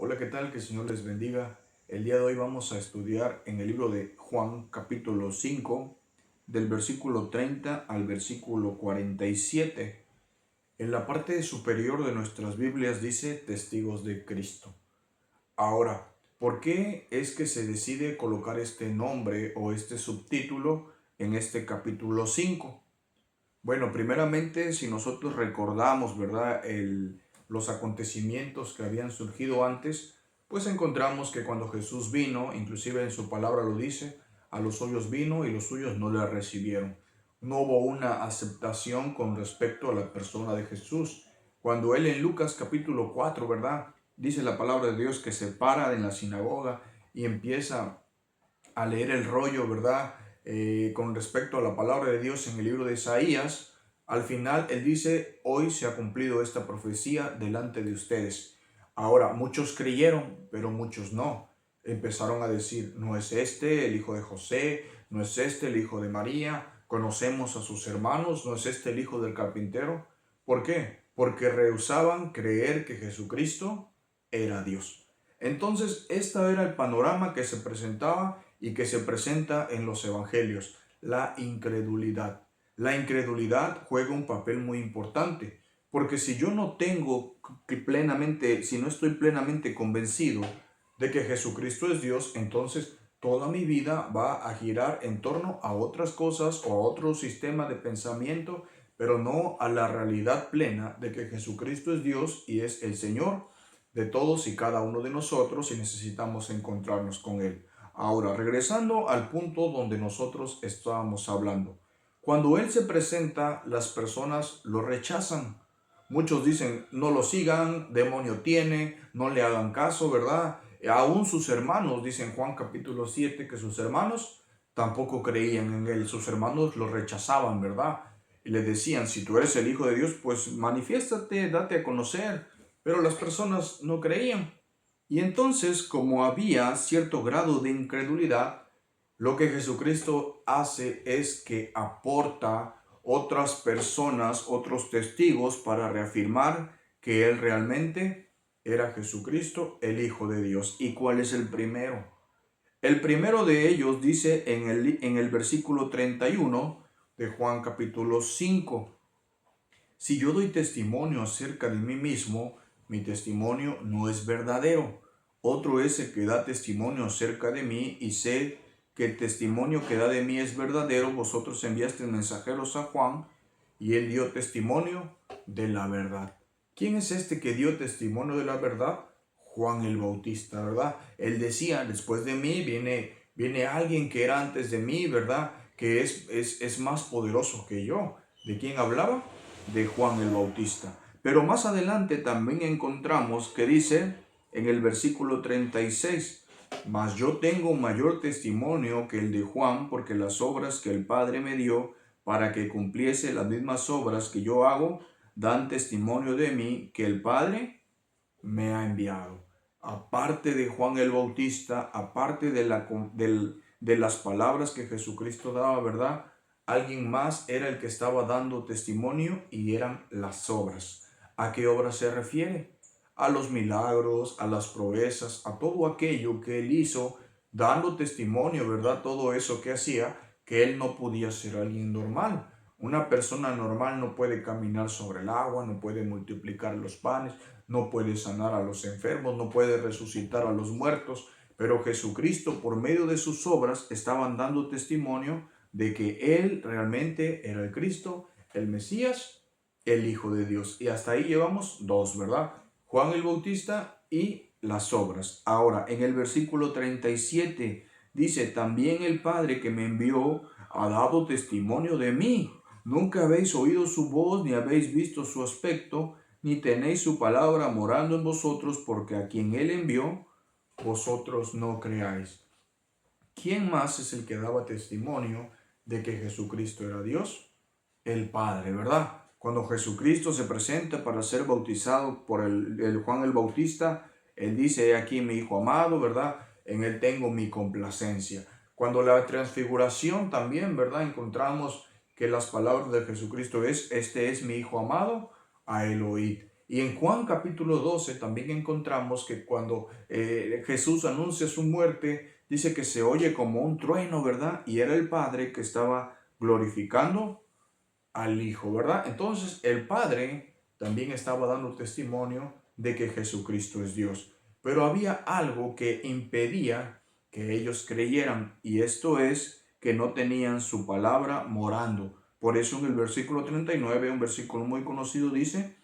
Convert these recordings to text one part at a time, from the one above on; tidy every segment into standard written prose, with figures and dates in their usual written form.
Hola, ¿qué tal? Que el Señor les bendiga. El día de hoy vamos a estudiar en el libro de Juan, capítulo 5, del versículo 30 al versículo 47. En la parte superior de nuestras Biblias dice testigos de Cristo. Ahora, ¿por qué es que se decide colocar este nombre o este subtítulo en este capítulo 5? Bueno, primeramente, si nosotros recordamos, ¿verdad?, los acontecimientos que habían surgido antes, pues encontramos que cuando Jesús vino, inclusive en su palabra lo dice, a los suyos vino y los suyos no le recibieron. No hubo una aceptación con respecto a la persona de Jesús. Cuando él en Lucas capítulo 4, ¿verdad?, dice la palabra de Dios que se para en la sinagoga y empieza a leer el rollo, ¿verdad? Con respecto a la palabra de Dios en el libro de Isaías, al final él dice, hoy se ha cumplido esta profecía delante de ustedes. Ahora, muchos creyeron, pero muchos no. Empezaron a decir, no es este el hijo de José, no es este el hijo de María, conocemos a sus hermanos, no es este el hijo del carpintero. ¿Por qué? Porque rehusaban creer que Jesucristo era Dios. Entonces, este era el panorama que se presentaba y que se presenta en los evangelios, la incredulidad. La incredulidad juega un papel muy importante, porque si yo no tengo plenamente, si no estoy plenamente convencido de que Jesucristo es Dios, entonces toda mi vida va a girar en torno a otras cosas o a otro sistema de pensamiento, pero no a la realidad plena de que Jesucristo es Dios y es el Señor de todos y cada uno de nosotros y necesitamos encontrarnos con Él. Ahora, regresando al punto donde nosotros estábamos hablando. Cuando Él se presenta, las personas lo rechazan. Muchos dicen, no lo sigan, demonio tiene, no le hagan caso, ¿verdad? Aún sus hermanos, dicen Juan capítulo 7, que sus hermanos tampoco creían en Él. Sus hermanos lo rechazaban, ¿verdad? Y le decían, si tú eres el Hijo de Dios, pues manifiéstate, date a conocer. Pero las personas no creían. Y entonces, como había cierto grado de incredulidad, lo que Jesucristo hace es que aporta otras personas, otros testigos para reafirmar que Él realmente era Jesucristo, el Hijo de Dios. ¿Y cuál es el primero? El primero de ellos dice en el versículo 31 de Juan capítulo 5. Si yo doy testimonio acerca de mí mismo, mi testimonio no es verdadero. Otro es el que da testimonio acerca de mí y sé que el testimonio que da de mí es verdadero. Vosotros enviasteis mensajeros a Juan y él dio testimonio de la verdad. ¿Quién es este que dio testimonio de la verdad? Juan el Bautista, ¿verdad? Él decía, después de mí viene alguien que era antes de mí, ¿verdad? Que es más poderoso que yo. ¿De quién hablaba? De Juan el Bautista. Pero más adelante también encontramos que dice en el versículo 36, mas yo tengo mayor testimonio que el de Juan, porque las obras que el Padre me dio para que cumpliese las mismas obras que yo hago, dan testimonio de mí que el Padre me ha enviado. Aparte de Juan el Bautista, aparte de las palabras que Jesucristo daba, ¿verdad? Alguien más era el que estaba dando testimonio y eran las obras. ¿A qué obras se refiere? A los milagros, a las proezas, a todo aquello que él hizo, dando testimonio, ¿verdad? Todo eso que hacía, que él no podía ser alguien normal. Una persona normal no puede caminar sobre el agua, no puede multiplicar los panes, no puede sanar a los enfermos, no puede resucitar a los muertos, pero Jesucristo por medio de sus obras estaban dando testimonio de que Él realmente era el Cristo, el Mesías, el Hijo de Dios. Y hasta ahí llevamos dos, ¿verdad? Juan el Bautista y las obras. Ahora, en el versículo 37 dice, también el Padre que me envió ha dado testimonio de mí. Nunca habéis oído su voz, ni habéis visto su aspecto, ni tenéis su palabra morando en vosotros, porque a quien Él envió, vosotros no creáis. ¿Quién más es el que daba testimonio de que Jesucristo era Dios? El Padre, ¿verdad? Cuando Jesucristo se presenta para ser bautizado por el Juan el Bautista, Él dice, he aquí mi Hijo amado, ¿verdad? En Él tengo mi complacencia. Cuando la transfiguración también, ¿verdad? Encontramos que las palabras de Jesucristo es, este es mi Hijo amado, a Él oíd. Y en Juan capítulo 12 también encontramos que cuando Jesús anuncia su muerte, dice que se oye como un trueno, ¿verdad? Y era el Padre que estaba glorificando al Hijo, ¿verdad? Entonces el Padre también estaba dando testimonio de que Jesucristo es Dios. Pero había algo que impedía que ellos creyeran, y esto es que no tenían su palabra morando. Por eso en el versículo 39, un versículo muy conocido, dice: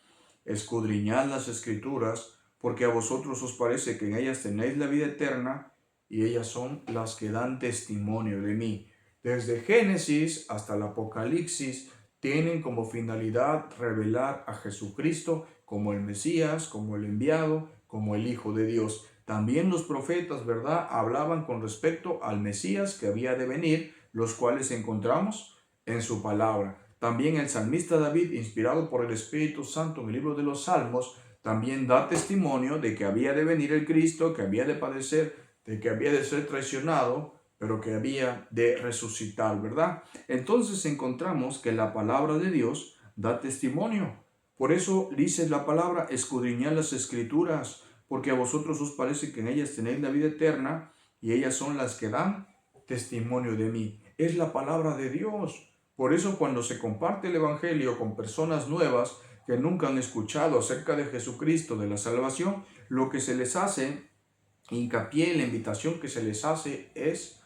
escudriñad las escrituras, porque a vosotros os parece que en ellas tenéis la vida eterna, y ellas son las que dan testimonio de mí. Desde Génesis hasta el Apocalipsis tienen como finalidad revelar a Jesucristo como el Mesías, como el enviado, como el Hijo de Dios. También los profetas, ¿verdad?, hablaban con respecto al Mesías que había de venir, los cuales encontramos en su palabra. También el salmista David, inspirado por el Espíritu Santo en el libro de los Salmos, también da testimonio de que había de venir el Cristo, que había de padecer, de que había de ser traicionado, pero que había de resucitar, ¿verdad? Entonces encontramos que la palabra de Dios da testimonio. Por eso dice la palabra: escudriñad las escrituras, porque a vosotros os parece que en ellas tenéis la vida eterna, y ellas son las que dan testimonio de mí. Es la palabra de Dios. Por eso cuando se comparte el Evangelio con personas nuevas que nunca han escuchado acerca de Jesucristo, de la salvación, lo que se les hace hincapié, la invitación que se les hace es: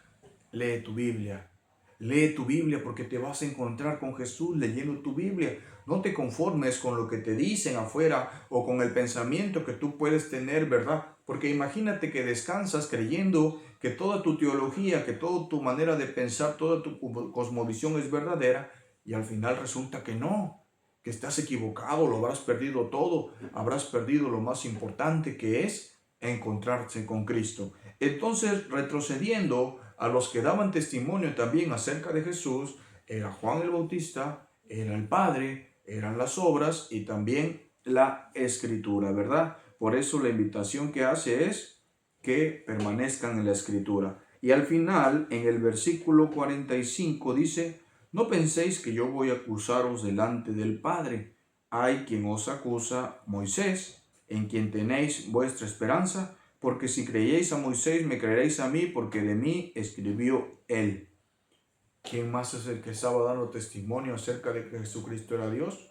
lee tu Biblia. Lee tu Biblia, porque te vas a encontrar con Jesús leyendo tu Biblia. No te conformes con lo que te dicen afuera o con el pensamiento que tú puedes tener, ¿verdad? Porque imagínate que descansas creyendo que toda tu teología, que toda tu manera de pensar, toda tu cosmovisión es verdadera, y al final resulta que no, que estás equivocado, lo habrás perdido todo, habrás perdido lo más importante, que es encontrarse con Cristo. Entonces, retrocediendo a los que daban testimonio también acerca de Jesús, era Juan el Bautista, era el Padre, eran las obras y también la Escritura, ¿verdad? Por eso la invitación que hace es que permanezcan en la Escritura. Y al final, en el versículo 45 dice: no penséis que yo voy a acusaros delante del Padre. Hay quien os acusa, Moisés, en quien tenéis vuestra esperanza, porque si creéis a Moisés, me creeréis a mí, porque de mí escribió él. ¿Quién más es el que estaba dando testimonio acerca de que Jesucristo era Dios?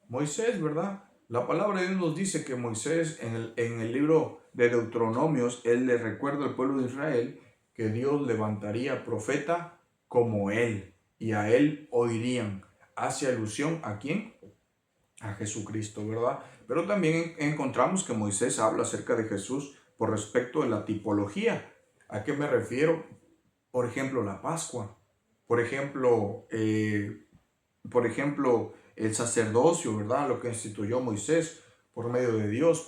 Moisés, ¿verdad? La palabra de Dios nos dice que Moisés, en el libro de Deuteronomios, él le recuerda al pueblo de Israel que Dios levantaría profeta como él, y a él oirían. Hace alusión ¿a quién? A Jesucristo, ¿verdad? Pero también encontramos que Moisés habla acerca de Jesús por respecto de la tipología. ¿A qué me refiero? Por ejemplo, la Pascua. Por ejemplo, el sacerdocio, ¿verdad? Lo que instituyó Moisés por medio de Dios,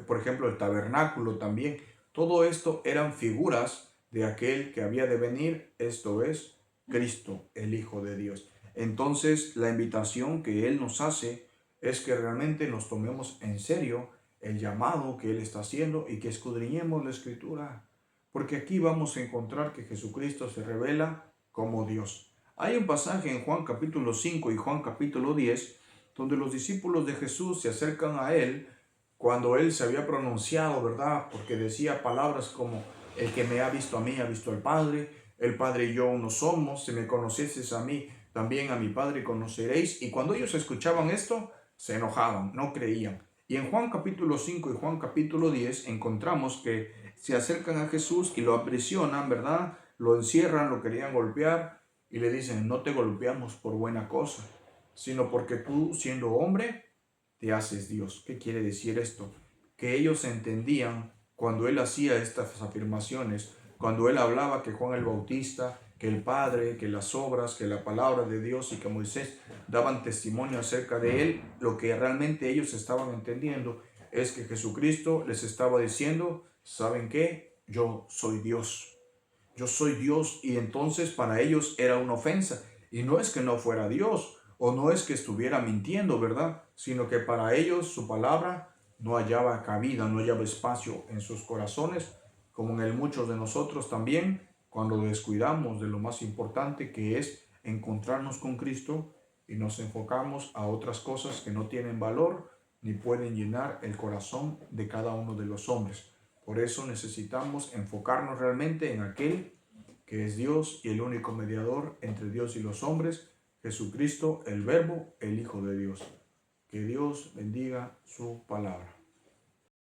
por ejemplo, el tabernáculo también. Todo esto eran figuras de aquel que había de venir, esto es, Cristo, el Hijo de Dios. Entonces, la invitación que Él nos hace es que realmente nos tomemos en serio el llamado que Él está haciendo y que escudriñemos la Escritura, porque aquí vamos a encontrar que Jesucristo se revela como Dios. Hay un pasaje en Juan capítulo 5 y Juan capítulo 10 donde los discípulos de Jesús se acercan a Él cuando Él se había pronunciado, ¿verdad? Porque decía palabras como: el que me ha visto a mí ha visto al Padre, el Padre y yo uno somos, si me conocieses a mí, también a mi Padre conoceréis. Y cuando ellos escuchaban esto, se enojaban, no creían. Y en Juan capítulo 5 y Juan capítulo 10 encontramos que se acercan a Jesús y lo aprisionan, ¿verdad? Lo encierran, lo querían golpear y le dicen: no te golpeamos por buena cosa, sino porque tú, siendo hombre, te haces Dios. ¿Qué quiere decir esto? Que ellos entendían cuando Él hacía estas afirmaciones, cuando Él hablaba que Juan el Bautista, que el Padre, que las obras, que la palabra de Dios y que Moisés daban testimonio acerca de Él, lo que realmente ellos estaban entendiendo es que Jesucristo les estaba diciendo: ¿saben qué? Yo soy Dios. Yo soy Dios. Y entonces para ellos era una ofensa. Y no es que no fuera Dios, o no es que estuviera mintiendo, ¿verdad? Sino que para ellos su palabra no hallaba cabida, no hallaba espacio en sus corazones, como en el muchos de nosotros también, cuando descuidamos de lo más importante, que es encontrarnos con Cristo, y nos enfocamos a otras cosas que no tienen valor, ni pueden llenar el corazón de cada uno de los hombres. Por eso necesitamos enfocarnos realmente en aquel que es Dios y el único mediador entre Dios y los hombres, Jesucristo, el Verbo, el Hijo de Dios. Que Dios bendiga su palabra.